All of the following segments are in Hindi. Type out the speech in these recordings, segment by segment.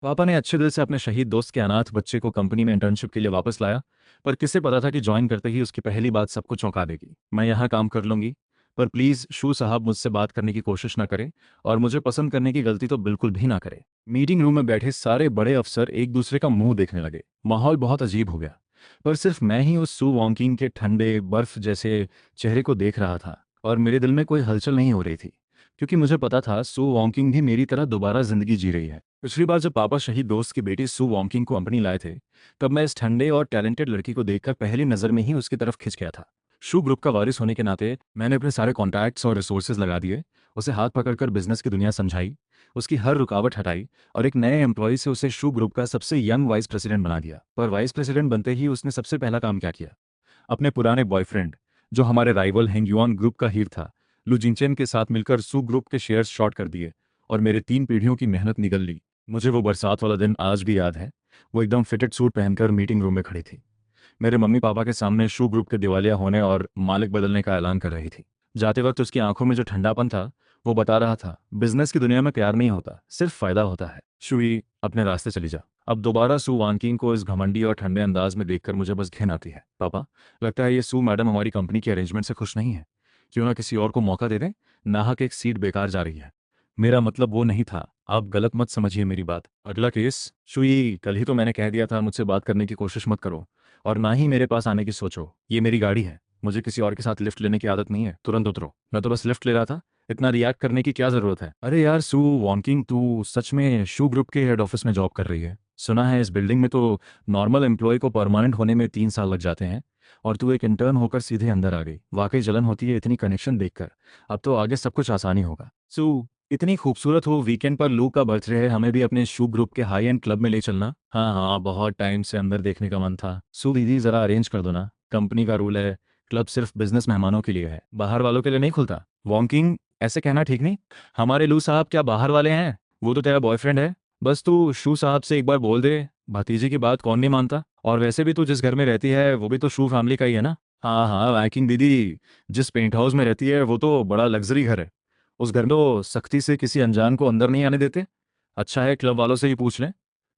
पापा ने अच्छे दिल से अपने शहीद दोस्त के अनाथ बच्चे को कंपनी में इंटर्नशिप के लिए वापस लाया। पर किसे पता था कि ज्वाइन करते ही उसकी पहली बात सबको चौंका देगी। मैं यहाँ काम कर लूंगी, पर प्लीज़ शू साहब मुझसे बात करने की कोशिश ना करें, और मुझे पसंद करने की गलती तो बिल्कुल भी ना करें। मीटिंग रूम में बैठे सारे बड़े अफसर एक दूसरे का मुंह देखने लगे। माहौल बहुत अजीब हो गया। पर सिर्फ मैं ही उस सू वॉन्किंग के ठंडे बर्फ जैसे चेहरे को देख रहा था, और मेरे दिल में कोई हलचल नहीं हो रही थी, क्योंकि मुझे पता था सू वॉन्किंग भी मेरी तरह दोबारा जिंदगी जी रही है। पिछली बार जब पापा शहीद दोस्त की बेटी सू वॉन्किंग को कंपनी लाए थे, तब मैं इस ठंडे और टैलेंटेड लड़की को देखकर पहली नज़र में ही उसकी तरफ खिंच गया था। शू ग्रुप का वारिस होने के नाते मैंने अपने सारे कॉन्टैक्ट्स और रिसोर्सेज लगा दिए। उसे हाथ पकड़कर बिजनेस की दुनिया समझाई, उसकी हर रुकावट हटाई, और एक नए एम्प्लॉय से उसे शू ग्रुप का सबसे यंग वाइस प्रेसिडेंट बना दिया। पर वाइस प्रेसिडेंट बनते ही उसने सबसे पहला काम क्या किया? अपने पुराने बॉयफ्रेंड, जो हमारे राइवल हैंगयुआन ग्रुप का हीर था, लू जिनचेन के साथ मिलकर सू ग्रुप के शेयर्स शॉर्ट कर दिए, और मेरे 3 पीढ़ियों की मेहनत निगल ली। मुझे वो बरसात वाला दिन आज भी याद है। वो एकदम फिटेड सूट पहनकर मीटिंग रूम में खड़ी थी, मेरे मम्मी पापा के सामने शू ग्रुप के दिवालिया होने और मालिक बदलने का ऐलान कर रही थी। जाते वक्त उसकी आंखों में जो ठंडापन था, वो बता रहा था, बिजनेस की दुनिया में प्यार नहीं होता, सिर्फ फायदा होता है। शुई, अपने रास्ते चली जा। अब दोबारा सू वानकिंग को इस घमंडी और ठंडे अंदाज में देखकर मुझे बस घिन आती है। पापा, लगता है ये सू मैडम हमारी कंपनी के अरेंजमेंट से खुश नहीं है। क्यों ना किसी और को मौका दे दें। नाहक एक सीट बेकार जा रही है। मेरा मतलब वो नहीं था, आप गलत मत समझिए मेरी बात। अगला केस। शुई, कल ही तो मैंने कह दिया था मुझसे बात करने की कोशिश मत करो, और ना ही मेरे पास आने की सोचो। ये मेरी गाड़ी है, मुझे किसी और के साथ लिफ्ट लेने की आदत नहीं है। तुरंत उतरो। मैं तो बस लिफ्ट ले रहा था, इतना रिएक्ट करने की क्या जरूरत है? अरे यार सू वॉन्किंग, तू सच में शू ग्रुप के हेड ऑफिस में जॉब कर रही है? सुना है इस बिल्डिंग में तो नॉर्मल एम्प्लॉय को परमानेंट होने में 3 साल लग जाते हैं, और तू एक इंटर्न होकर सीधे अंदर आ गई। वाकई जलन होती है इतनी कनेक्शन देखकर। अब तो आगे सब कुछ आसानी होगा। सू, इतनी खूबसूरत हो, वीकेंड पर लू का बर्थडे है, हमें भी अपने शू ग्रुप के हाई एंड क्लब में ले चलना। हाँ हाँ, बहुत टाइम से अंदर देखने का मन था। सू दीदी, जरा अरेंज कर दो ना। कंपनी का रूल है, क्लब सिर्फ बिजनेस मेहमानों के लिए है, बाहर वालों के लिए नहीं खुलता। वॉन्किंग, ऐसे कहना ठीक नहीं। हमारे लू साहब क्या बाहर वाले हैं? वो तो तेरा बॉयफ्रेंड है। बस तू शू साहब से एक बार बोल दे। भतीजे की बात कौन नहीं मानता? और वैसे भी तू जिस घर में रहती है वो भी तो शू फैमिली का ही है ना। हाँ हाँ, वैकिंग दीदी, जिस पेंट हाउस में रहती है वो तो बड़ा लग्जरी घर है। उस घर में तो सख्ती से किसी अनजान को अंदर नहीं आने देते। अच्छा है, क्लब वालों से ही पूछ लें।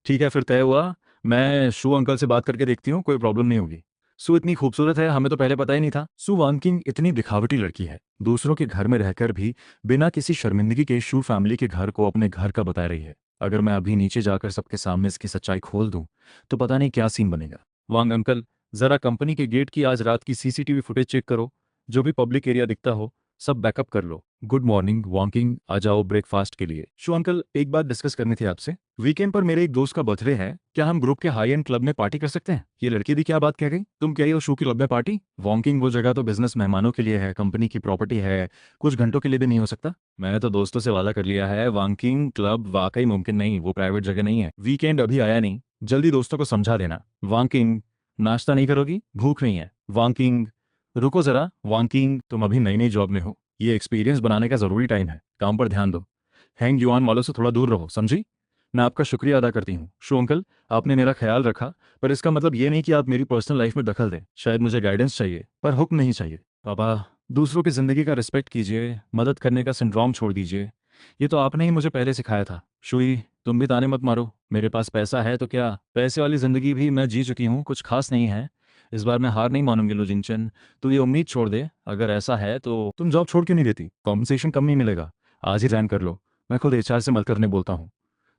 ठीक है, फिर तय हुआ। मैं शू अंकल से बात करके देखती हूँ, कोई प्रॉब्लम नहीं होगी। सू इतनी खूबसूरत है, हमें तो पहले पता ही नहीं था। सू वानकिंग इतनी दिखावटी लड़की है, दूसरों के घर में रहकर भी बिना किसी शर्मिंदगी के शू फैमिली के घर को अपने घर का बता रही है। अगर मैं अभी नीचे जाकर सबके सामने इसकी सच्चाई खोल दूं, तो पता नहीं क्या सीन बनेगा। वांग अंकल, जरा कंपनी के गेट की आज रात की सीसीटीवी फुटेज चेक करो। जो भी पब्लिक एरिया दिखता हो, सब बैकअप कर लो। गुड मॉर्निंग वॉकिंग, आ जाओ ब्रेकफास्ट के लिए। शो अंकल, एक बात डिस्कस करनी थी आपसे। वीकेंड पर मेरे एक दोस्त का बर्थडे है, क्या हम ग्रुप के हाई एंड क्लब में पार्टी कर सकते हैं? ये लड़की भी क्या बात कह गई? तुम कह रही हो शू की क्लब में पार्टी? वॉकिंग, वो जगह तो बिजनेस मेहमानों के लिए है, कंपनी की प्रॉपर्टी है, कुछ घंटों के लिए भी नहीं हो सकता। मैंने तो दोस्तों से वादा कर लिया है, वॉकिंग क्लब वाकई मुमकिन नहीं, वो प्राइवेट जगह नहीं है। वीकेंड अभी आया नहीं, जल्दी दोस्तों को समझा देना। वॉकिंग, नाश्ता नहीं करोगी? भूख नहीं है? वॉकिंग, रुको जरा। वॉकिंग, तुम अभी नई नई जॉब में हो, ये एक्सपीरियंस बनाने का ज़रूरी टाइम है, काम पर ध्यान दो। हैंग युआन वालों से थोड़ा दूर रहो, समझी? मैं आपका शुक्रिया अदा करती हूँ शो अंकल, आपने मेरा ख्याल रखा। पर इसका मतलब ये नहीं कि आप मेरी पर्सनल लाइफ में दखल दें। शायद मुझे गाइडेंस चाहिए, पर हुक्म नहीं चाहिए। पापा, दूसरों की ज़िंदगी का रिस्पेक्ट कीजिए, मदद करने का सिंड्रोम छोड़ दीजिए। ये तो आपने ही मुझे पहले सिखाया था। शुई, तुम भी ताने मत मारो। मेरे पास पैसा है तो क्या, पैसे वाली ज़िंदगी भी मैं जी चुकी हूँ, कुछ खास नहीं है। इस बार मैं हार नहीं मानूंगी लुजिंचन। तू ये उम्मीद छोड़ दे, अगर ऐसा है तो तुम जॉब छोड़ क्यों नहीं देती? कॉम्पनसेशन कम नहीं मिलेगा, आज ही रिजाइन कर लो। मैं खुद एचआर से मल करने बोलता हूँ,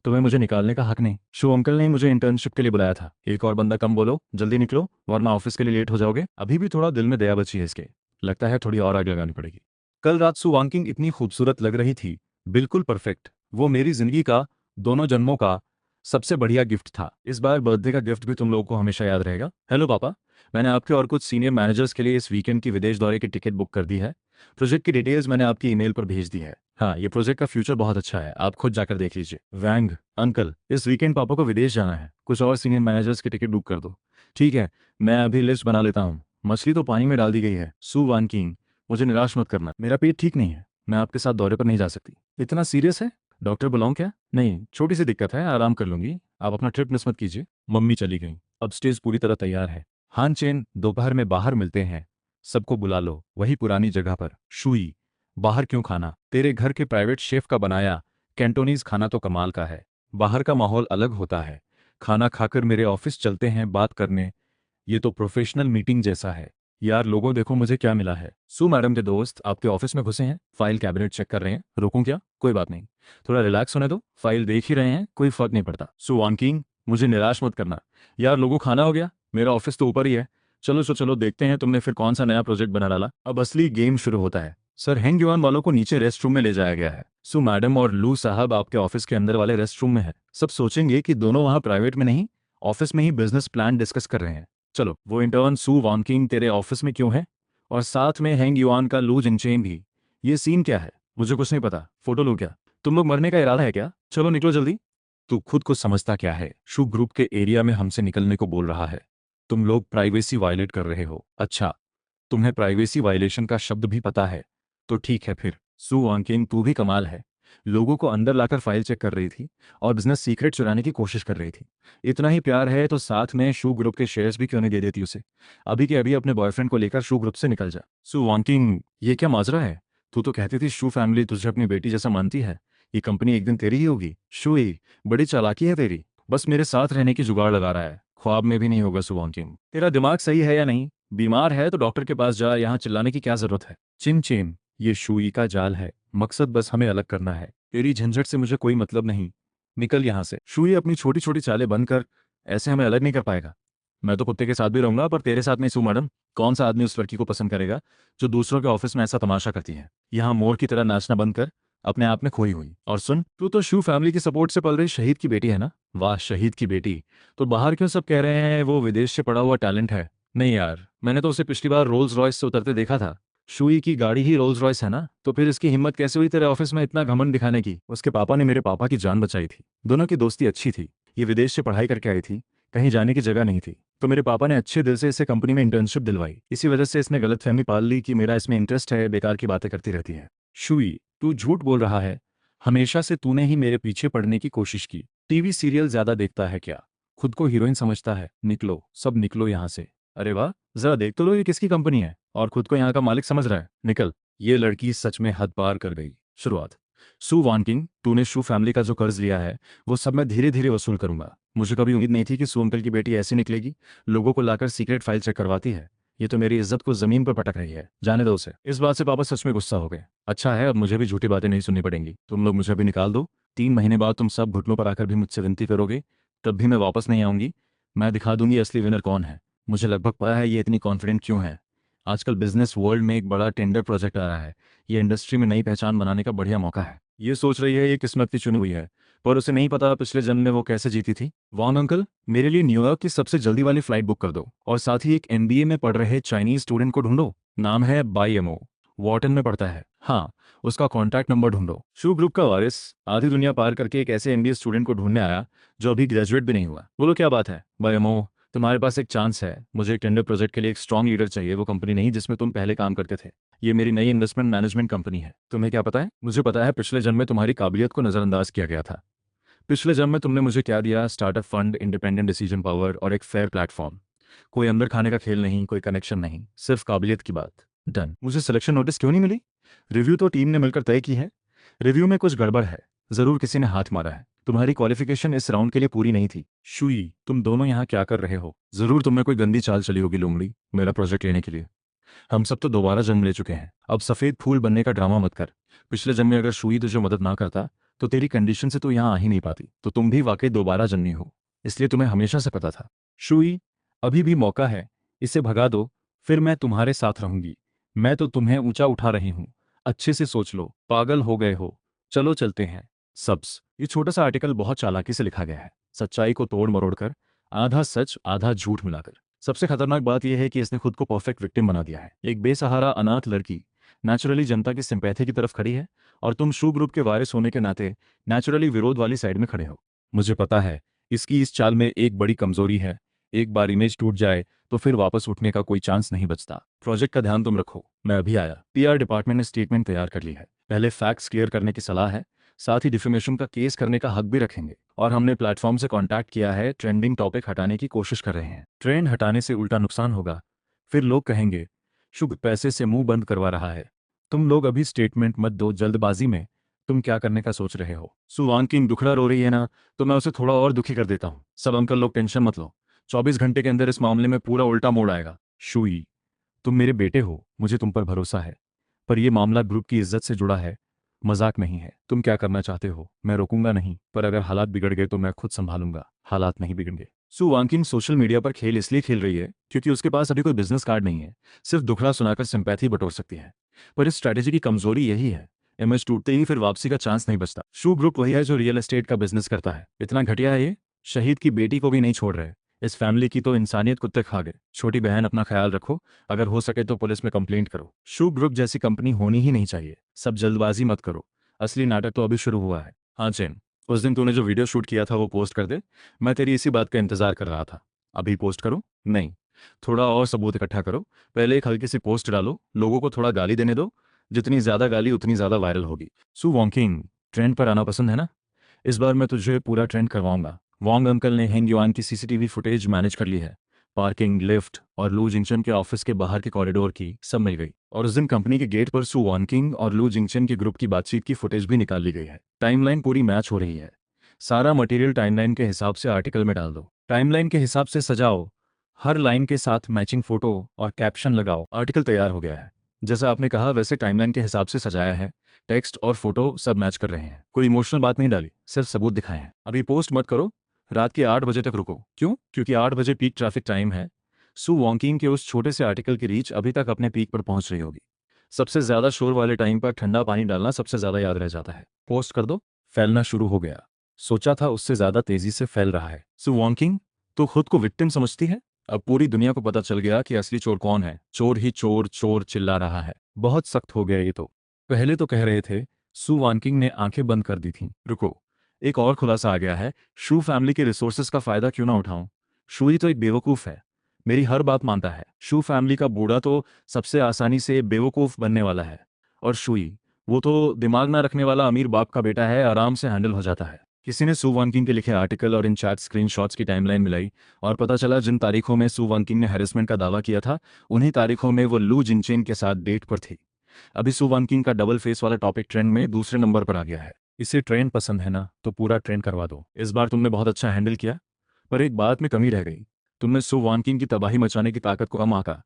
तुम्हें मुझे निकालने का हक नहीं। शो अंकल ने मुझे इंटर्नशिप के लिए बुलाया था। एक और बंदा कम बोलो, जल्दी निकलो, वरना ऑफिस के लिए लेट हो जाओगे। अभी भी थोड़ा दिल में दया बची है इसके, लगता है थोड़ी और आग लगानी पड़ेगी। कल रात सु वांकिंग इतनी खूबसूरत लग रही थी, बिल्कुल परफेक्ट। वो मेरी जिंदगी का, दोनों जन्मों का सबसे बढ़िया गिफ्ट था। इस बार बर्थडे का गिफ्ट भी तुम लोगों को हमेशा याद रहेगा। हेलो पापा, मैंने आपके और कुछ सीनियर मैनेजर्स के लिए इस वीकेंड की विदेश दौरे की टिकट बुक कर दी है। प्रोजेक्ट की डिटेल्स मैंने आपकी ईमेल पर भेज दी है। हाँ, ये प्रोजेक्ट का फ्यूचर बहुत अच्छा है, आप खुद जाकर देख लीजिए। वैंग अंकल, इस वीकेंड पापा को विदेश जाना है, कुछ और सीनियर मैनेजर्स की टिकट बुक कर दो। ठीक है, मैं अभी लिस्ट बना लेता हूँ। मछली तो पानी में डाल दी गई है। सु वान किंग, मुझे निराश मत करना, मेरा पेट ठीक नहीं है, मैं आपके साथ दौरे पर नहीं जा सकती। इतना सीरियस है? डॉक्टर बुलाऊं क्या? नहीं, छोटी सी दिक्कत है, आराम कर लूंगी। आप अपना ट्रिप मिस मत कीजिए। मम्मी चली गई, अब स्टेज पूरी तरह तैयार है। हान चेन, दोपहर में बाहर मिलते हैं। सबको बुला लो, वही पुरानी जगह पर। शुई, बाहर क्यों खाना, तेरे घर के प्राइवेट शेफ का बनाया कैंटोनीज खाना तो कमाल का है। बाहर का माहौल अलग होता है। खाना खाकर मेरे ऑफिस चलते हैं बात करने। ये तो प्रोफेशनल मीटिंग जैसा है। यार लोगों देखो मुझे क्या मिला है। सु मैडम के दोस्त आपके ऑफिस में घुसे हैं, फाइल कैबिनेट चेक कर रहे हैं। रोकूं क्या? कोई बात नहीं, थोड़ा रिलैक्स होने दो, फाइल देख ही रहे हैं, कोई फर्क नहीं पड़ता। सु वानकिंग, मुझे निराश मत करना। यार लोगों खाना हो गया, मेरा ऑफिस तो ऊपर ही है। चलो चलो देखते हैं तुमने फिर कौन सा नया प्रोजेक्ट बना डाला। अब असली गेम शुरू होता है। सर हैंग युआन वालों को नीचे रेस्ट रूम में ले जाया गया है। सु मैडम और लू साहब आपके ऑफिस के अंदर वाले रेस्ट रूम में है। सब सोचेंगे कि दोनों वहाँ प्राइवेट में नहीं, ऑफिस में ही बिजनेस प्लान डिस्कस कर रहे हैं। चलो, वो इंटर्न सु वानकिंग तेरे ऑफिस में क्यों है? और साथ में हैंग युआन का लू जिनचेन भी। ये सीन क्या है? मुझे कुछ नहीं पता, फोटो लो क्या? तुम लोग मरने का इरादा है क्या? चलो निकलो जल्दी। तू खुद को समझता क्या है? शु ग्रुप के एरिया में हमसे निकलने को बोल रहा है। तुम लोग प्राइवेसी वायलेट कर रहे हो। अच्छा, तुम्हें प्राइवेसी वायलेशन का शब्द भी पता है? तो ठीक है फिर। सु वांकिंग तू भी कमाल है। लोगों को अंदर लाकर फाइल चेक कर रही थी और बिजनेस सीक्रेट चुराने की कोशिश कर रही थी। इतना ही प्यार है तो साथ में शू ग्रुप के शेयर्स भी क्यों नहीं दे देती उसे? अभी के अभी अपने बॉयफ्रेंड को लेकर शू ग्रुप से निकल जा। सु वांकिंग, ये क्या माजरा है? तू तो कहती थी शू फैमिली तुझे अपनी बेटी जैसा मानती है। ये कंपनी एक दिन तेरी ही होगी। शुई, बड़ी चालाकी है तेरी। बस मेरे साथ रहने की जुगाड़ लगा रहा है, ख्वाब में भी नहीं होगा। सु वांकिंग, तेरा दिमाग सही है या नहीं? बीमार है तो डॉक्टर के पास जा, यहाँ चिल्लाने की क्या जरूरत है? चिम चिम, ये शुई का जाल है। मकसद बस हमें अलग करना है। तेरी झंझट से मुझे कोई मतलब नहीं। निकल यहाँ से। शुई अपनी छोटी छोटी चालें बंद कर, ऐसे हमें अलग नहीं कर पाएगा। मैं तो कुत्ते के साथ भी रहूंगा पर तेरे साथ नहीं। सु मैडम, कौन सा आदमी उस लड़की को पसंद करेगा जो दूसरों के ऑफिस में ऐसा तमाशा करती है? यहाँ मोर की तरह नाचना बंद कर, अपने आप में खोई हुई। और सुन, तू तो शू फैमिली की सपोर्ट से पल रही शहीद की बेटी है ना? वाह, शहीद की बेटी। तो बाहर क्यों सब कह रहे हैं वो विदेश से पड़ा हुआ टैलेंट है? नहीं यार, मैंने तो उसे पिछली बार रोल्स रॉयस से उतरते देखा था। शुई की गाड़ी ही रोल्स रॉयस है ना? तो फिर इसकी हिम्मत कैसे हुई तेरे ऑफिस में इतना घमंड दिखाने की? उसके पापा ने मेरे पापा की जान बचाई थी। दोनों की दोस्ती अच्छी थी। ये विदेश से पढ़ाई करके आई थी, कहीं जाने की जगह नहीं थी। तो मेरे पापा ने अच्छे दिल से इसे कंपनी में इंटर्नशिप दिलवाई। इसी वजह से इसने गलतफहमी पाल ली कि मेरा इसमें इंटरेस्ट है, बेकार की बातें करती रहती है। शुई, तू झूठ बोल रहा है। हमेशा से तूने ही मेरे पीछे पड़ने की कोशिश की। टीवी सीरियल ज्यादा देखता है क्या? खुद को हीरोइन समझता है। निकलो, सब निकलो यहाँ से। अरे वाह, जरा देख तो लो ये किसकी कंपनी है और खुद को यहाँ का मालिक समझ रहा है। निकल। ये लड़की सच में हद पार कर गई। शुरुआत। सु वानकिंग, तूने शू फैमिली का जो कर्ज लिया है वो सब मैं धीरे धीरे वसूल करूंगा। मुझे कभी उम्मीद नहीं थी कि सु अंकल की बेटी ऐसी निकलेगी, लोगों को लाकर सीक्रेट फाइल चेक करवाती है। ये तो मेरी इज्जत को जमीन पर पटक रही है। जाने दो उसे। इस बात से पापा सच में गुस्सा हो गए। अच्छा है, अब मुझे भी झूठी बातें नहीं सुननी पड़ेंगी। तुम लोग मुझे अभी निकाल दो। 3 महीने बाद तुम सब घुटनों पर आकर भी मुझसे विनती करोगे, तब भी मैं वापस नहीं आऊंगी। मैं दिखा दूंगी असली विनर कौन है। मुझे लगभग पता है ये इतनी कॉन्फिडेंट क्यों है। आजकल बिजनेस वर्ल्ड में एक बड़ा टेंडर प्रोजेक्ट आ रहा है। ये इंडस्ट्री में नई पहचान बनाने का बढ़िया मौका है। ये सोच रही है ये किस्मत की चुनी हुई है, पर उसे नहीं पता पिछले जन्म में वो कैसे जीती थी। वांग अंकल, मेरे लिए न्यूयॉर्क की सबसे जल्दी वाली फ्लाइट बुक कर दो और साथ ही एक एमबीए में पढ़ रहे चाइनीज स्टूडेंट को ढूंढो। नाम है बाई एमओ, वॉर्टन में पढ़ता है। हाँ, उसका कॉन्टैक्ट नंबर ढूंढो। शू ग्रुप का वारिस आधी दुनिया पार करके एक ऐसे एमबीए स्टूडेंट को ढूंढने आया जो अभी ग्रेजुएट भी नहीं हुआ। बोलो क्या बात है? बाई एमओ, तुम्हारे पास एक चांस है। मुझे एक टेंडर प्रोजेक्ट के लिए एक स्ट्रॉन्ग लीडर चाहिए, वो कंपनी नहीं जिसमें तुम पहले काम करते थे। ये मेरी नई इन्वेस्टमेंट मैनेजमेंट कंपनी है। तुम्हें क्या पता है? मुझे पता है पिछले जन्म में तुम्हारी काबिलियत को नजरअंदाज किया गया था। पिछले जन्म में तुमने मुझे क्या दिया? Startup fund, independent decision power और एक फेयर प्लेटफॉर्म। कोई अंदर खाने का खेल नहीं, कोई कनेक्शन नहीं, सिर्फ काबिलियत की बात। डन। मुझे सिलेक्शन नोटिस क्यों नहीं मिली? रिव्यू तो टीम ने मिलकर तय की है। रिव्यू में कुछ गड़बड़ है, जरूर किसी ने हाथ मारा है। तुम्हारी क्वालिफिकेशन इस राउंड के लिए पूरी नहीं थी। शुई, तुम दोनों यहाँ क्या कर रहे हो? जरूर तुम्हें कोई गंदी चाल चली होगी लोमड़ी, मेरा प्रोजेक्ट लेने के लिए। हम सब तो दोबारा जन्म ले चुके हैं, अब सफेद फूल बनने का ड्रामा मत कर। पिछले जन्म में अगर शुई तुझे मदद ना करता तो तेरी कंडीशन से तू यहाँ आ ही नहीं पाती। तो तुम भी वाकई दोबारा जन्मी हो, इसलिए तुम्हें हमेशा से पता था। शुई, अभी भी मौका है, इसे भगा दो, फिर मैं तुम्हारे साथ रहूंगी। मैं तो तुम्हें ऊंचा उठा रही हूँ, अच्छे से सोच लो। पागल हो गए हो? चलो चलते हैं। सब्स, ये छोटा सा आर्टिकल बहुत चालाकी से लिखा गया है, सच्चाई को तोड़ मरोड़ कर, आधा सच आधा झूठ मिलाकर। सबसे खतरनाक बात यह है कि इसने खुद को परफेक्ट विक्टिम बना दिया है। एक बेसहारा अनाथ लड़की नेचुरली जनता की सिंपैथी की तरफ खड़ी है और तुम शू ग्रुप के वारिस होने के नाते नेचुरली विरोध वाली साइड में खड़े हो। मुझे पता है इसकी इस चाल में एक बड़ी कमजोरी है। एक बार इमेज टूट जाए तो फिर वापस उठने का कोई चांस नहीं बचता। प्रोजेक्ट का ध्यान तुम रखो, मैं अभी आया। पीआर डिपार्टमेंट ने स्टेटमेंट तैयार कर ली है। पहले फैक्ट्स क्लियर करने की सलाह है, साथ ही डिफेमेशन का केस करने का हक भी रखेंगे। और हमने प्लेटफॉर्म से कांटेक्ट किया है, ट्रेंडिंग टॉपिक हटाने की कोशिश कर रहे हैं। ट्रेंड हटाने से उल्टा नुकसान होगा, फिर लोग कहेंगे शुभ पैसे से मुंह बंद करवा रहा है। तुम लोग अभी स्टेटमेंट मत दो जल्दबाजी में, तुम क्या करने का सोच रहे हो? सु वांकिंग दुखड़ा रो रही है ना, तो मैं उसे थोड़ा और दुखी कर देता हूँ। सब अंकल लोग टेंशन मत लो, 24 घंटे के अंदर इस मामले में पूरा उल्टा मोड़ आएगा। शुई, तुम मेरे बेटे हो, मुझे तुम पर भरोसा है, पर यह मामला ग्रुप की इज्जत से जुड़ा है, मजाक नहीं है। तुम क्या करना चाहते हो? मैं रोकूंगा नहीं, पर अगर हालात बिगड़ गए तो मैं खुद संभालूंगा। हालात नहीं बिगड़ेंगे। सु वांकिंग सोशल मीडिया पर खेल इसलिए खेल रही है क्योंकि उसके पास अभी कोई बिजनेस कार्ड नहीं है, सिर्फ दुखड़ा सुनाकर सिंपैथी बटोर सकती है। पर इस स्ट्रैटेजी की कमजोरी यही है, इमेज टूटते ही फिर वापसी का चांस नहीं बचता। शू ग्रुप वही है जो रियल एस्टेट का बिजनेस करता है। इतना घटिया है ये, शहीद की बेटी को भी नहीं छोड़ रहे। इस फैमिली की तो इंसानियत कुत्ते खा गए। छोटी बहन, अपना ख्याल रखो, अगर हो सके तो पुलिस में कंप्लेंट करो। शू ग्रुप जैसी कंपनी होनी ही नहीं चाहिए। सब जल्दबाजी मत करो, असली नाटक तो अभी शुरू हुआ है। हाँ चेन, उस दिन तूने जो वीडियो शूट किया था वो पोस्ट कर दे। मैं तेरी इसी बात का इंतजार कर रहा था। अभी पोस्ट करो? नहीं, थोड़ा और सबूत इकट्ठा करो। पहले एक हल्की सी पोस्ट डालो, लोगों को थोड़ा गाली देने दो। जितनी ज्यादा गाली उतनी ज्यादा वायरल होगी। सु वॉन्किंग, ट्रेंड पर आना पसंद है ना? इस बार मैं तुझे पूरा ट्रेंड करवाऊंगा। वांग अंकल ने हेंग युआन की सीसीटीवी फुटेज मैनेज कर ली है। पार्किंग, लिफ्ट और लू जिंगचन के ऑफिस के बाहर के कॉरिडोर की सब मिल गई। और उस दिन कंपनी के गेट पर सु वॉन्किंग और लू जिंगचन के ग्रुप की बातचीत की फुटेज भी निकाल ली गई है। टाइमलाइन पूरी मैच हो रही है। सारा मटेरियल टाइमलाइन के हिसाब से आर्टिकल में डाल दो। टाइमलाइन के हिसाब से सजाओ, हर लाइन के साथ मैचिंग फोटो और कैप्शन लगाओ। आर्टिकल तैयार हो गया है। जैसा आपने कहा वैसे टाइमलाइन के हिसाब से सजाया है। टेक्स्ट और फोटो सब मैच कर रहे हैं। कोई इमोशनल बात नहीं डाली, सिर्फ सबूत दिखाए हैं। अभी पोस्ट मत करो, रात के 8 बजे तक रुको। क्यों? क्योंकि 8 बजे पीक ट्रैफिक टाइम है। सु वॉन्किंग के उस छोटे से आर्टिकल की रीच अभी तक अपने पीक पर पहुंच रही होगी। सबसे ज्यादा शोर वाले टाइम पर ठंडा पानी डालना सबसे ज्यादा याद रह जाता है। पोस्ट कर दो। फैलना शुरू हो गया। सोचा था उससे ज्यादा तेजी से फैल रहा है। सु वॉन्किंग, तो खुद को विक्टिम समझती है? अब पूरी दुनिया को पता चल गया कि असली चोर कौन है। चोर ही चोर चोर चिल्ला रहा है। बहुत सख्त हो गया ये तो। पहले तो कह रहे थे। सु वानकिंग ने आंखें बंद कर दी थीं। रुको, एक और खुलासा आ गया है। शू फैमिली के रिसोर्सेज का फायदा क्यों ना उठाऊं? शू ही तो एक बेवकूफ है, मेरी हर बात मानता है। शू फैमिली का बूढ़ा तो सबसे आसानी से बेवकूफ बनने वाला है, और शुई, वो तो दिमाग ना रखने वाला अमीर बाप का बेटा है, आराम से हैंडल हो जाता है। किसी ने सु वानकिंग के लिखे आर्टिकल और इन चैट स्क्रीनशॉट्स की टाइमलाइन मिलाई, और पता चला जिन तारीखों में सु वानकिंग ने हैरेसमेंट का दावा किया था, उन्हीं तारीखों में वो लू जिनचेन के साथ डेट पर थी। अभी सु वानकिंग का डबल फेस वाला टॉपिक ट्रेंड में दूसरे नंबर पर आ गया है। इसे ट्रेंड पसंद है ना, तो पूरा ट्रेंड करवा दो। इस बार तुमने बहुत अच्छा हैंडल किया, पर एक बात में कमी रह गई। तुमने सु वानकिंग की तबाही मचाने की ताकत को कम आंका।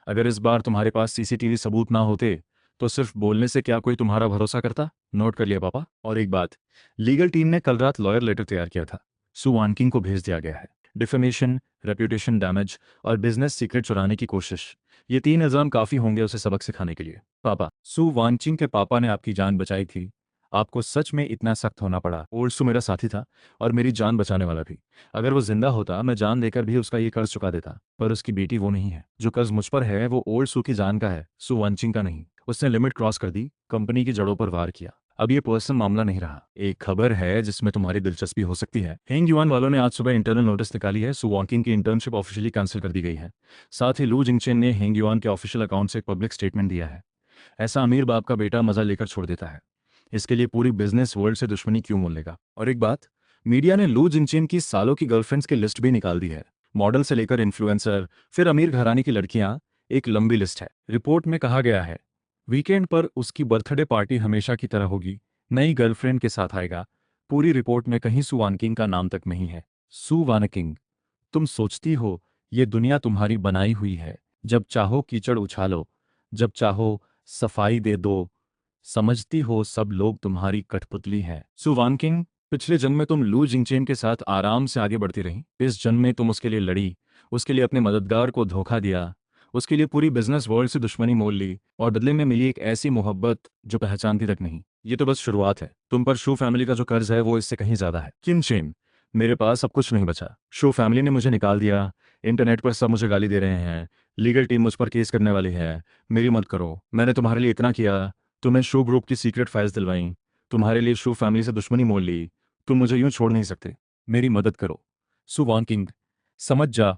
अगर इस बार तुम्हारे पास सीसीटीवी सबूत ना होते, तो सिर्फ बोलने से क्या कोई तुम्हारा भरोसा करता? नोट कर लिया पापा। और एक बात, लीगल टीम ने कल रात लॉयर लेटर तैयार किया था, सु वानकिंग को भेज दिया गया है। डिफेमेशन, रेप्यूटेशन डैमेज और बिजनेस सीक्रेट चुराने की कोशिश, ये 3 इल्जाम काफी होंगे उसे सबक सिखाने के लिए। पापा, सु वानचिंग के पापा ने आपकी जान बचाई थी, आपको सच में इतना सख्त होना पड़ा। ओल्ड सु मेरा साथी था और मेरी जान बचाने वाला भी। अगर वो जिंदा होता, मैं जान देकर भी उसका ये कर्ज चुका देता। पर उसकी बेटी वो नहीं है। जो कर्ज मुझ पर है वो ओल्ड सु की जान का है, सु वानचिंग का नहीं। उसने लिमिट क्रॉस कर दी, कंपनी की जड़ों पर वार किया। अब ये पर्सनल मामला नहीं रहा। एक खबर है जिसमें तुम्हारी दिलचस्पी हो सकती है। हेंग युआन वालों ने आज सुबह इंटरनल नोटिस निकाली है। सु वॉन्किंग की इंटर्नशिप ऑफिशियली कैंसिल कर दी गई है। साथ ही लू जिंगचेन ने हेंग युआन के ऑफिशियल अकाउंट से एक पब्लिक स्टेटमेंट दिया है। ऐसा अमीर बाप का बेटा मजा लेकर छोड़ देता है, इसके लिए पूरी बिजनेस वर्ल्ड से दुश्मनी क्यों मोल लेगा? और एक बात, मीडिया ने लू जिनचेन की सालों की गर्लफ्रेंड्स की लिस्ट भी निकाल दी है। मॉडल से लेकर इन्फ्लुएंसर, फिर अमीर घराने की लड़कियां, एक लंबी लिस्ट है। रिपोर्ट में कहा गया है, वीकेंड पर उसकी बर्थडे पार्टी हमेशा की तरह होगी, नई गर्लफ्रेंड के साथ आएगा। पूरी रिपोर्ट में कहीं सु वानकिंग का नाम तक नहीं है। सु वानकिंग, तुम सोचती हो ये दुनिया तुम्हारी बनाई हुई है, जब चाहो कीचड़ उछालो, जब चाहो सफाई दे दो, समझती हो सब लोग तुम्हारी कठपुतली है। सु वानकिंग, पिछले जन्म में तुम लू जिंगचेन के साथ आराम से आगे बढ़ती रही। इस जन्म में तुम उसके लिए लड़ी, उसके लिए अपने मददगार को धोखा दिया, उसके लिए पूरी बिजनेस वर्ल्ड से दुश्मनी मोल ली, और बदले में मिली एक ऐसी मोहब्बत जो पहचानती तक नहीं। ये तो बस शुरुआत है। तुम पर शू फैमिली का जो कर्ज है वो इससे कहीं ज्यादा है। किम चेन, मेरे पास अब कुछ नहीं बचा। शू फैमिली ने मुझे निकाल दिया, इंटरनेट पर सब मुझे गाली दे रहे हैं, लीगल टीम मुझ पर केस करने वाली है। मेरी मत करो, मैंने तुम्हारे लिए इतना किया, तुम्हें शो ग्रुप की सीक्रेट फाइल्स दिलवाई, तुम्हारे लिए शो फैमिली से दुश्मनी मोल ली। तुम मुझे यूं छोड़ नहीं सकते, मेरी मदद करो। सु वानकिंग, समझ जा,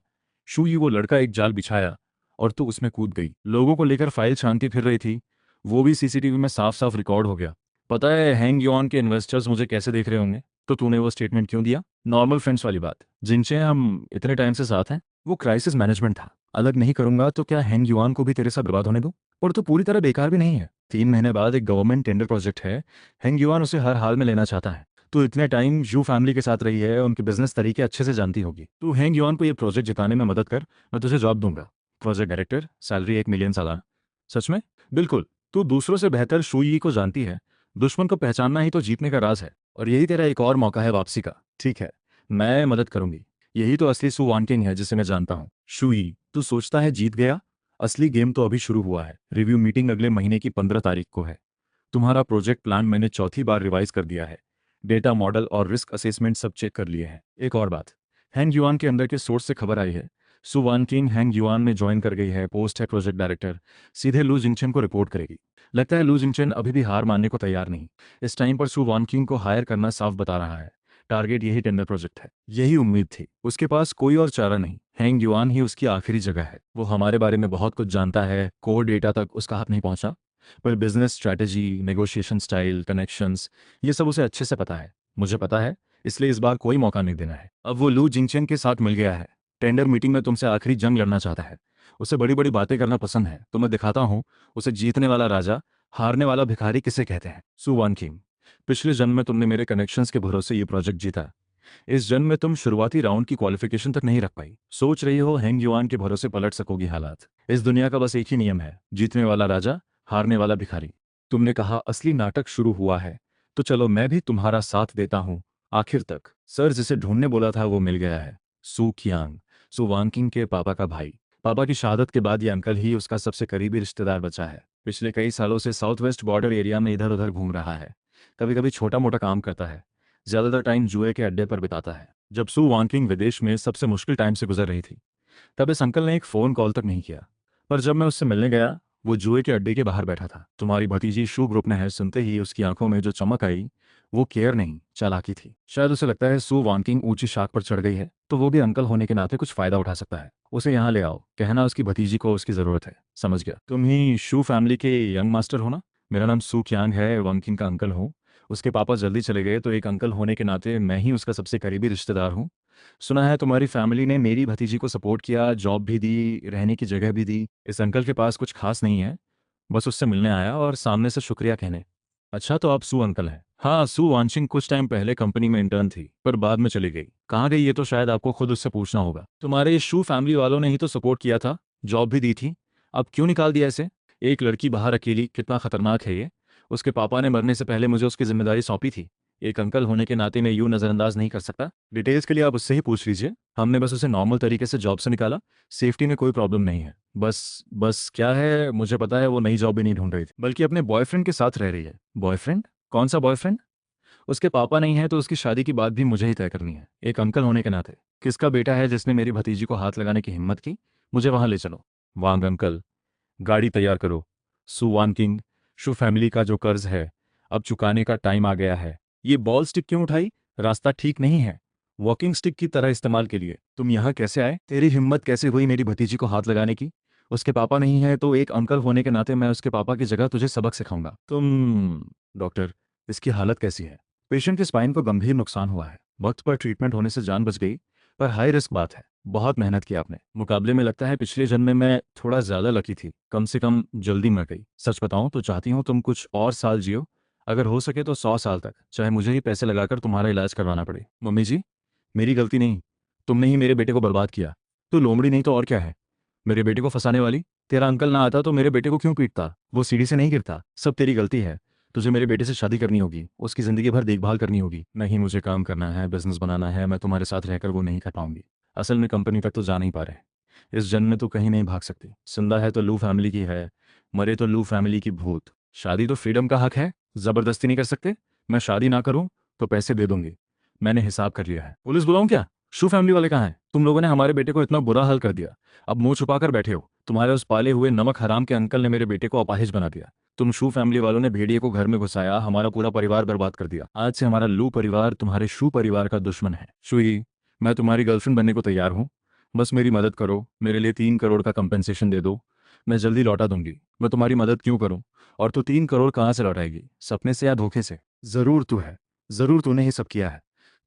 शू ये वो लड़का एक जाल बिछाया और तू उसमें कूद गई। लोगों को लेकर फाइल छानती फिर रही थी, वो भी सीसीटीवी में साफ साफ रिकॉर्ड हो गया। पता है हैंग यॉन के इन्वेस्टर्स मुझे कैसे देख रहे होंगे? तो तूने वो स्टेटमेंट क्यों दिया? नॉर्मल फ्रेंड्स वाली बात, जिनसे हम इतने टाइम से साथ हैं। वो क्राइसिस मैनेजमेंट था। अलग नहीं करूंगा तो क्या हैंग युआन को भी तेरे साथ बर्बाद होने दूं? और तो पूरी तरह बेकार भी नहीं है। 3 महीने बाद एक गवर्नमेंट टेंडर प्रोजेक्ट है, हैंग युआन उसे हर हाल में लेना चाहता है। तू इतने टाइम यू फैमिली के साथ रही है, उनके बिजनेस तरीके अच्छे से जानती होगी। तू हैंग युआन को ये प्रोजेक्ट जिताने में मदद कर, मैं तुझे जॉब दूंगा। प्रोजेक्ट डायरेक्टर, सैलरी 1 मिलियन सालाना। सच में? बिल्कुल। तू दूसरों से बेहतर शुई को जानती है। दुश्मन को पहचानना ही तो जीतने का राज है, और यही तेरा एक और मौका है वापसी का। ठीक है, मैं मदद करूंगी। यही तो असली सु वानकिंग है जिसे मैं जानता हूँ। शुई, तू सोचता है जीत गया? असली गेम तो अभी शुरू हुआ है। रिव्यू मीटिंग अगले महीने की 15 तारीख को है। तुम्हारा प्रोजेक्ट प्लान मैंने चौथी बार रिवाइज कर दिया है। डेटा मॉडल और रिस्क असेसमेंट सब चेक कर लिए हैं। एक और बात, हैंग युआन के अंदर के सोर्स से खबर आई है, सु वानकिंग हैंग युआन में ज्वाइन कर गई है। पोस्ट है प्रोजेक्ट डायरेक्टर, सीधे लू जिंगचेन को रिपोर्ट करेगी। लगता है लू जिंगचेन अभी भी हार मानने को तैयार नहीं। इस टाइम पर सु वानकिंग को हायर करना साफ बता रहा है। टारगेट यही टेंडर प्रोजेक्ट है। यही उम्मीद थी। उसके पास कोई और चारा नहीं। हैंग युआन ही उसकी आखिरी जगह है। वो हमारे बारे में बहुत कुछ जानता है, कोर डेटा तक उसका हाथ नहीं पहुंचा, पर business strategy, negotiation style, connections, ये सब उसे अच्छे से पता है। मुझे पता है, इसलिए इस बार कोई मौका नहीं देना है। अब वो लू जिंगचेन के साथ मिल गया है। टेंडर मीटिंग में तुमसे आखिरी जंग लड़ना चाहता है। उसे बड़ी बड़ी बातें करना पसंद है, तो मैं दिखाता हूँ उसे जीतने वाला राजा, हारने वाला भिखारी किसे कहते हैं। सु वानकिंग, पिछले जन्म में तुमने मेरे कनेक्शंस के भरोसे ये प्रोजेक्ट जीता। इस जन्म में तुम शुरुआती राउंड की क्वालिफिकेशन तक नहीं रख पाई। सोच रही हो हैंग युआन के भरोसे पलट सकोगी हालात? इस दुनिया का बस एक ही नियम है, जीतने वाला राजा, हारने वाला भिखारी। तुमने कहा असली नाटक शुरू हुआ है, तो चलो मैं भी तुम्हारा साथ देता हूँ आखिर तक। सर, जिसे ढूंढने बोला था वो मिल गया है। सु कियांग, सु वानकिंग के पापा का भाई। पापा की शहादत के बाद ये अंकल ही उसका सबसे करीबी रिश्तेदार बचा है। पिछले कई सालों से साउथ वेस्ट बॉर्डर एरिया में इधर उधर घूम रहा है। कभी कभी छोटा मोटा काम करता है, ज्यादातर टाइम जुए के अड्डे पर बिताता है। जब सु वानकिंग विदेश में सबसे मुश्किल टाइम से गुजर रही थी, तब इस अंकल ने एक फोन कॉल तक नहीं किया। पर जब मैं उससे मिलने गया, वो जुए के अड्डे के बाहर बैठा था। तुम्हारी भतीजी शू ग्रुप ने है सुनते ही उसकी आंखों में जो चमक आई, वो केयर नहीं, चालाकी थी। शायद उसे लगता है सु वानकिंग ऊंची शाख पर चढ़ गई है, तो वो भी अंकल होने के नाते कुछ फायदा उठा सकता है। उसे यहाँ ले आओ, कहना उसकी भतीजी को उसकी जरूरत है। समझ गया? तुम ही शू फैमिली के यंग मास्टर हो ना? मेरा नाम सु क्यांग है, वानकिंग का अंकल हूँ। उसके पापा जल्दी चले गए, तो एक अंकल होने के नाते मैं ही उसका सबसे करीबी रिश्तेदार हूँ। सुना है तुम्हारी फैमिली ने मेरी भतीजी को सपोर्ट किया, जॉब भी दी, रहने की जगह भी दी। इस अंकल के पास कुछ खास नहीं है, बस उससे मिलने आया और सामने से शुक्रिया कहने। अच्छा, तो आप सु अंकल हैं? हाँ, सु वानशिंग कुछ टाइम पहले कंपनी में इंटर्न थी, पर बाद में चली गई। कहाँ गई ये तो शायद आपको खुद उससे पूछना होगा। तुम्हारे शू फैमिली वालों ने ही तो सपोर्ट किया था, जॉब भी दी थी। अब क्यों निकाल दिया इसे? एक लड़की बाहर अकेली, कितना खतरनाक है ये। उसके पापा ने मरने से पहले मुझे उसकी जिम्मेदारी सौंपी थी। एक अंकल होने के नाते मैं यूं नजरअंदाज नहीं कर सकता। डिटेल्स के लिए आप उससे ही पूछ लीजिए। हमने बस उसे नॉर्मल तरीके से जॉब से निकाला। सेफ्टी में कोई प्रॉब्लम नहीं है। बस बस क्या है, मुझे पता है वो नई जॉब भी नहीं ढूंढ रही थी, बल्कि अपने बॉयफ्रेंड के साथ रह रही है। बॉयफ्रेंड? कौन सा बॉयफ्रेंड? उसके पापा नहीं है तो उसकी शादी की बात भी मुझे ही तय करनी है, एक अंकल होने के नाते। किसका बेटा है जिसने मेरी भतीजी को हाथ लगाने की हिम्मत की? मुझे वहां ले चलो। वांग अंकल, गाड़ी तैयार करो। सु वानकिंग, शु फैमिली का जो कर्ज है, अब चुकाने का टाइम आ गया है। ये बॉल स्टिक क्यों उठाई? रास्ता ठीक नहीं है। वॉकिंग स्टिक की तरह इस्तेमाल के लिए। तुम यहाँ कैसे आए? तेरी हिम्मत कैसे हुई मेरी भतीजी को हाथ लगाने की? उसके पापा नहीं है तो एक अंकल होने के नाते मैं उसके पापा की जगह तुझे सबक सिखाऊंगा। डॉक्टर, इसकी हालत कैसी है? पेशेंट के स्पाइन को गंभीर नुकसान हुआ है। वक्त पर ट्रीटमेंट होने से जान बच गई, पर हाई रिस्क बात है। बहुत मेहनत की आपने। मुकाबले में लगता है पिछले जन्म में मैं थोड़ा ज्यादा लकी थी। कम से कम जल्दी मर गई। सच बताऊं तो चाहती हूँ तुम कुछ और साल जियो, अगर हो सके तो 100 साल तक, चाहे मुझे ही पैसे लगाकर तुम्हारा इलाज करवाना पड़े। मम्मी जी, मेरी गलती नहीं, तुमने ही मेरे बेटे को बर्बाद किया। तू लोमड़ी नहीं तो और क्या है? मेरे बेटे को फंसाने वाली। तेरा अंकल ना आता तो मेरे बेटे को क्यों पीटता? वो सीढ़ी से नहीं गिरता। सब तेरी गलती है। तुझे मेरे बेटे से शादी करनी होगी, उसकी जिंदगी भर देखभाल करनी होगी। नहीं, मुझे काम करना है, बिजनेस बनाना है। मैं तुम्हारे साथ रहकर वो नहीं कर पाऊंगी। असल में कंपनी तक तो जा नहीं पा रहे। इस जन्म में तो कहीं नहीं भाग सकती। जिंदा है तो लू फैमिली की है, मरे तो लू फैमिली की भूत। शादी तो फ्रीडम का हक है, जबरदस्ती नहीं कर सकते। मैं शादी ना करूं तो पैसे दे दूंगी। मैंने हिसाब कर लिया है। पुलिस बुलाऊं क्या? शू फैमिली वाले कहाँ हैं? तुम लोगों ने हमारे बेटे को इतना बुरा हाल कर दिया, अब मुंह छुपा कर बैठे हो। तुम्हारे उस पाले हुए नमक हराम के अंकल ने मेरे बेटे को अपाहिज बना दिया। तुम शू फैमिली वालों ने भेड़िए को घर में घुसाया, हमारा पूरा परिवार बर्बाद कर दिया। आज से हमारा लू परिवार तुम्हारे शू परिवार का दुश्मन है। शुई, मैं तुम्हारी गर्लफ्रेंड बनने को तैयार हूँ। बस मेरी मदद करो, मेरे लिए 3 करोड़ का कंपेंसेशन दे दो। मैं जल्दी लौटा दूंगी। मैं तुम्हारी मदद क्यों करूं? और तू 3 करोड़ कहाँ से लौटाएगी? सपने से या धोखे से? जरूर तू है, जरूर तूने ही सब किया है।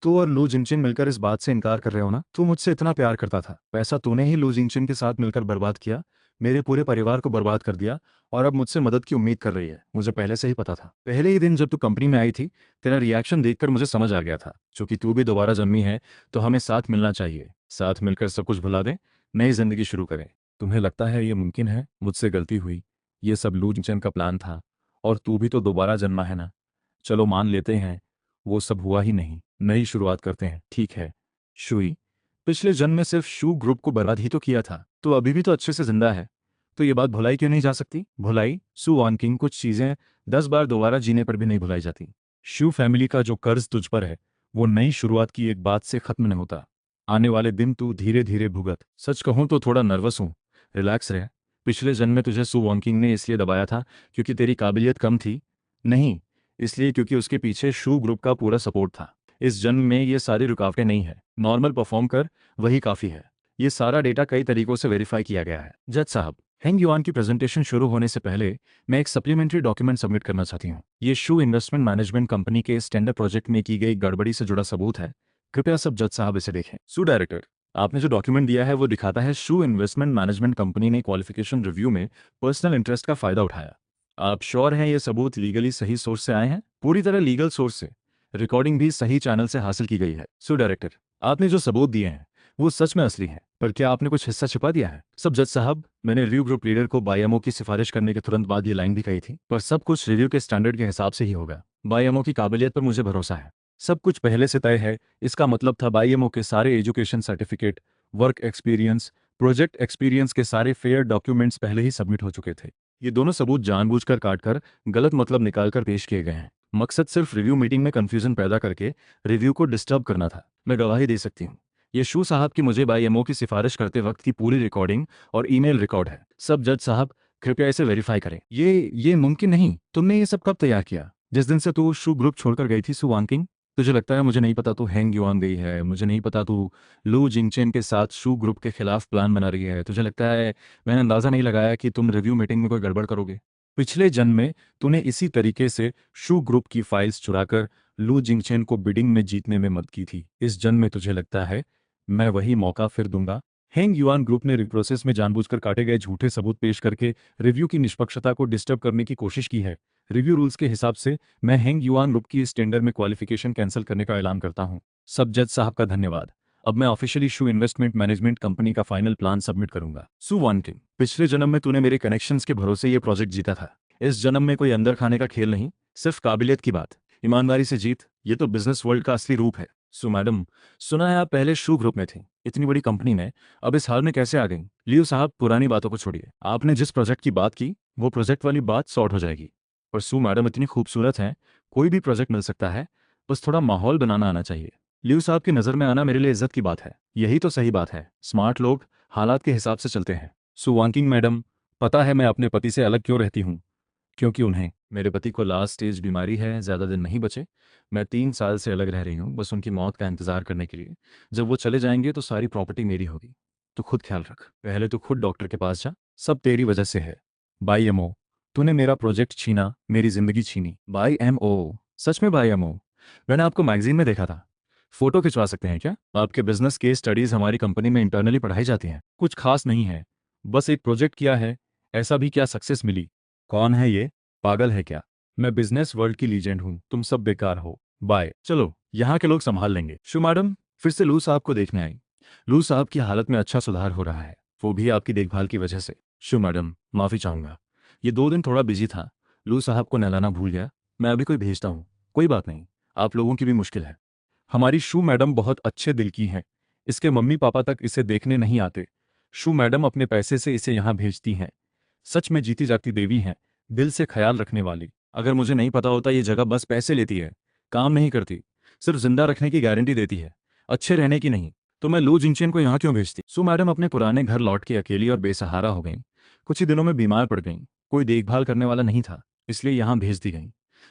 तू और लू जिनचिन मिलकर इस बात से इनकार कर रहे हो ना? तू मुझसे इतना प्यार करता था, पैसा तूने ही लू जिनचिन के साथ मिलकर बर्बाद किया। मेरे पूरे परिवार को बर्बाद कर दिया और अब मुझसे मदद की उम्मीद कर रही है। मुझे पहले से ही पता था। पहले ही दिन जब तू कंपनी में आई थी, तेरा रिएक्शन देखकर मुझे समझ आ गया था। क्योंकि तू भी दोबारा जन्मी है, तो हमें साथ मिलना चाहिए। साथ मिलकर सब कुछ भुला दें, नई जिंदगी शुरू करें। तुम्हें लगता है ये मुमकिन है? मुझसे गलती हुई। ये सब लू जिंगचन का प्लान था। और तू भी तो दोबारा जन्मा है ना। चलो मान लेते हैं वो सब हुआ ही नहीं। नई शुरुआत करते हैं, ठीक है? शुई, पिछले जन्म में सिर्फ शू ग्रुप को बर्बाद ही तो किया था, तो अभी भी तो अच्छे से जिंदा है। तो ये बात भुलाई क्यों नहीं जा सकती? भुलाई सू वन किंग, कुछ चीजें 10 बार दोबारा जीने पर भी नहीं भुलाई जाती। शू फैमिली का जो कर्ज तुझ पर है, वो नई शुरुआत की एक बात से खत्म नहीं होता। आने वाले दिन तू धीरे धीरे भुगत। सच कहूं तो थोड़ा नर्वस हूं। रिलैक्स रह। पिछले जन्म में तुझे सू वन किंग ने इसलिए दबाया था क्योंकि तेरी काबिलियत कम थी? नहीं, इसलिए क्योंकि उसके पीछे शू ग्रुप का पूरा सपोर्ट था। इस जन्म में ये सारी रुकावटें नहीं है। नॉर्मल परफॉर्म कर, वही काफ़ी है। ये सारा डेटा कई तरीकों से वेरीफाई किया गया है। जज साहब, हेंग युआन की प्रेजेंटेशन शुरू होने से पहले मैं एक सप्लीमेंट्री डॉक्यूमेंट सबमिट करना चाहती हूँ। ये शू इन्वेस्टमेंट मैनेजमेंट कंपनी के इस टेंडर प्रोजेक्ट में की गई गड़बड़ी से जुड़ा सबूत है। कृपया सब जज साहब इसे देखें। सू डायरेक्टर, आपने जो डॉक्यूमेंट दिया है वो दिखाता है शू इन्वेस्टमेंट मैनेजमेंट कंपनी ने क्वालिफिकेशन रिव्यू में पर्सनल इंटरेस्ट का फायदा उठाया। आप श्योर हैं ये सबूत लीगली सही सोर्स से आए हैं? पूरी तरह लीगल सोर्स से। रिकॉर्डिंग भी सही चैनल से हासिल की गई है। सो डायरेक्टर, आपने जो सबूत दिए हैं वो सच में असली हैं, पर क्या आपने कुछ हिस्सा छिपा दिया है? सब जज साहब, मैंने रिव्यू ग्रुप लीडर को बाईएमओ की सिफारिश करने के तुरंत बाद ये लाइन भी कही थी, पर सब कुछ रिव्यू के स्टैंडर्ड के हिसाब से ही होगा। बाईएमओ की काबिलियत पर मुझे भरोसा है। सब कुछ पहले से तय है। इसका मतलब था बाईएमओ के सारे education certificate, work experience, project experience के सारे फेयर डॉक्यूमेंट्स पहले ही सबमिट हो चुके थे। ये दोनों सबूत जानबूझकर काटकर गलत मतलब निकालकर पेश किए गए हैं। मकसद सिर्फ रिव्यू मीटिंग में कंफ्यूजन पैदा करके रिव्यू को डिस्टर्ब करना था। मैं गवाही दे सकती हूँ। ये शू साहब की मुझे बाईएमओ की सिफारिश करते वक्त की पूरी रिकॉर्डिंग और ईमेल रिकॉर्ड है। सब जज साहब, कृपया इसे वेरीफाई करें। ये मुमकिन नहीं। तुमने ये सब कब तैयार किया? जिस दिन से तू शू ग्रुप छोड़कर गई थी, सू वांकिंग। तुझे लगता है मुझे नहीं पता तू हैंग युआन गई है? मुझे नहीं पता तू लू जिंगचेन के साथ शू ग्रुप के खिलाफ प्लान बना रही है? तुझे लगता है मैंने अंदाजा नहीं लगाया कि तुम रिव्यू मीटिंग में कोई गड़बड़ करोगे? पिछले जन्म में तूने इसी तरीके से शू ग्रुप की फाइल्स चुराकर लू जिंगचेन को बिडिंग में जीतने में मदद की थी। इस जन्म में तुझे लगता है मैं वही मौका फिर दूंगा? हेंग युआन ग्रुप ने प्रोसेस में जानबूझकर काटे गए झूठे सबूत पेश करके रिव्यू की निष्पक्षता को डिस्टर्ब करने की कोशिश की है। रिव्यू रूल्स के हिसाब से मैं हेंग युआन ग्रुप की इस टेंडर में क्वालिफिकेशन कैंसिल करने का ऐलान करता हूं। सब जज साहब का धन्यवाद। अब मैं ऑफिशियली शू इन्वेस्टमेंट मैनेजमेंट कंपनी का फाइनल प्लान सबमिट करूंगा। सू वांटिंग, पिछले जन्म में तूने मेरे कनेक्शंस के भरोसे ये प्रोजेक्ट जीता था। इस जन्म में कोई अंदर खाने का खेल नहीं, सिर्फ काबिलियत की बात। ईमानदारी से जीत, ये तो बिजनेस वर्ल्ड का असली रूप है। सो मैडम, सुना है आप पहले शू ग्रुप में थी। इतनी बड़ी कंपनी में अब इस हाल में कैसे आ गई? लियो साहब, पुरानी बातों को छोड़िए। आपने जिस प्रोजेक्ट की बात की वो प्रोजेक्ट वाली बात सॉर्ट हो जाएगी। पर सू मैडम इतनी खूबसूरत हैं, कोई भी प्रोजेक्ट मिल सकता है। बस थोड़ा माहौल बनाना आना चाहिए। लियो साहब की नज़र में आना मेरे लिए इज्जत की बात है। यही तो सही बात है। स्मार्ट लोग हालात के हिसाब से चलते हैं। सू वांकिंग मैडम, पता है मैं अपने पति से अलग क्यों रहती हूँ? क्योंकि उन्हें, मेरे पति को लास्ट स्टेज बीमारी है, ज़्यादा दिन नहीं बचे। मैं 3 साल से अलग रह रही हूँ, बस उनकी मौत का इंतज़ार करने के लिए। जब वो चले जाएंगे तो सारी प्रॉपर्टी मेरी होगी। तो खुद ख्याल रख। पहले तो खुद डॉक्टर के पास जा। सब तेरी वजह से है। बाई एमओ, तूने मेरा प्रोजेक्ट छीना, मेरी जिंदगी छीनी। बाई एमओ, सच में बाई एमओ? मैंने आपको मैगजीन में देखा था। फोटो खिंचवा सकते हैं क्या? आपके बिजनेस केस स्टडीज हमारी कंपनी में इंटरनली पढ़ाई जाती हैं। कुछ खास नहीं है, बस एक प्रोजेक्ट किया है। ऐसा भी क्या सक्सेस मिली? कौन है ये? पागल है क्या? मैं बिजनेस वर्ल्ड की लीजेंड हूँ, तुम सब बेकार हो। बाय। चलो, यहाँ के लोग संभाल लेंगे। शू मैडम फिर से लू साहब को देखने आई। लू साहब की हालत में अच्छा सुधार हो रहा है, वो भी आपकी देखभाल की वजह से। शू मैडम, माफ़ी चाहूँगा, ये 2 दिन थोड़ा बिजी था। लू साहब को नहलाना भूल गया। मैं अभी कोई भेजता हूँ। कोई बात नहीं, आप लोगों की भी मुश्किल है। हमारी शू मैडम बहुत अच्छे दिल की हैं। इसके मम्मी पापा तक इसे देखने नहीं आते। शू मैडम अपने पैसे से इसे यहाँ भेजती हैं। सच में जीती जागती देवी हैं, दिल से ख्याल रखने वाली। अगर मुझे नहीं पता होता ये जगह बस पैसे लेती है, काम नहीं करती, सिर्फ जिंदा रखने की गारंटी देती है, अच्छे रहने की नहीं, तो मैं लू जिंगचेन को यहाँ क्यों भेजती? सु मैडम अपने पुराने घर लौट के अकेली और बेसहारा हो गईं। कुछ ही दिनों में बीमार पड़ गईं। कोई देखभाल करने वाला नहीं था, इसलिए यहाँ भेज दी गईं।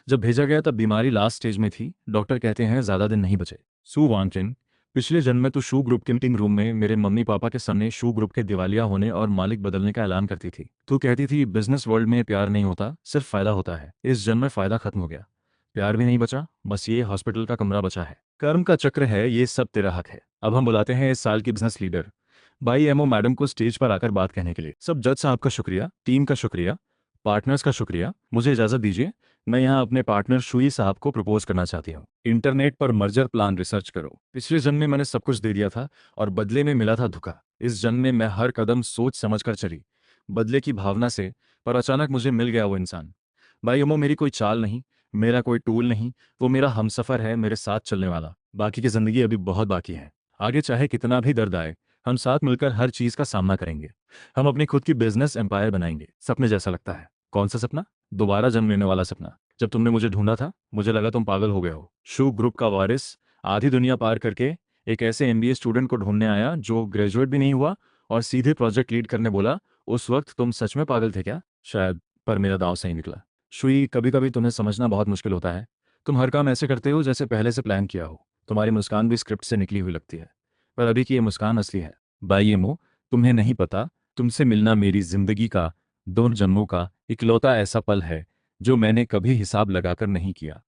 जब भेजा गया तब बीमारी लास्ट स्टेज में थी। डॉक्टर कहते हैं ज़्यादा दिन नहीं बचे। सु वांगचिन, पिछले जन्म में तो शू ग्रुप के मीटिंग रूम में मेरे मम्मी पापा के सामने शू ग्रुप के दिवालिया होने और मालिक बदलने का ऐलान करती थी। तू कहती थी बिजनेस वर्ल्ड में प्यार नहीं होता, सिर्फ फायदा होता है। इस जन्म में फायदा खत्म हो गया, प्यार भी नहीं बचा, बस ये हॉस्पिटल का कमरा बचा है। कर्म का चक्र है, ये सब तेरा हक है। अब हम बुलाते हैं इस साल की बिजनेस लीडर। भाई एमओ मैडम को स्टेज पर आकर बात कहने के लिए। सब जज साहब का शुक्रिया, टीम का शुक्रिया, पार्टनर्स का शुक्रिया। मुझे इजाज़त दीजिए, मैं यहाँ अपने पार्टनर शुई साहब को प्रपोज करना चाहती हूँ। इंटरनेट पर मर्जर प्लान रिसर्च करो। पिछले जन्म में मैंने सब कुछ दे दिया था और बदले में मिला था धोखा। इस जन्म में मैं हर कदम सोच समझ कर चली, बदले की भावना से, पर अचानक मुझे मिल गया वो इंसान। भाई एमओ मेरी कोई चाल नहीं, मेरा कोई टूल नहीं, वो मेरा हमसफ़र है, मेरे साथ चलने वाला। बाकी की ज़िंदगी अभी बहुत बाकी है। आगे चाहे कितना भी दर्द आए, हम साथ मिलकर हर चीज का सामना करेंगे। हम अपनी खुद की बिजनेस एम्पायर बनाएंगे। सपने जैसा लगता है। कौन सा सपना? दोबारा जन्म लेने वाला सपना। जब तुमने मुझे ढूंढा था, मुझे लगा तुम पागल हो गए हो। शू ग्रुप का वारिस आधी दुनिया पार करके एक ऐसे एमबीए स्टूडेंट को ढूंढने आया जो ग्रेजुएट भी नहीं हुआ और सीधे प्रोजेक्ट लीड करने बोला। उस वक्त तुम सच में पागल थे क्या? शायद, पर मेरा दांव सही निकला। शुई, कभी कभी तुम्हें समझना बहुत मुश्किल होता है। तुम हर काम ऐसे करते हो जैसे पहले से प्लान किया हो। तुम्हारी मुस्कान भी स्क्रिप्ट से निकली हुई लगती है, पर अभी की ये मुस्कान असली है। भाई एमो, तुम्हें नहीं पता, तुमसे मिलना मेरी जिंदगी का, 2 जन्मों का इकलौता ऐसा पल है जो मैंने कभी हिसाब लगाकर नहीं किया।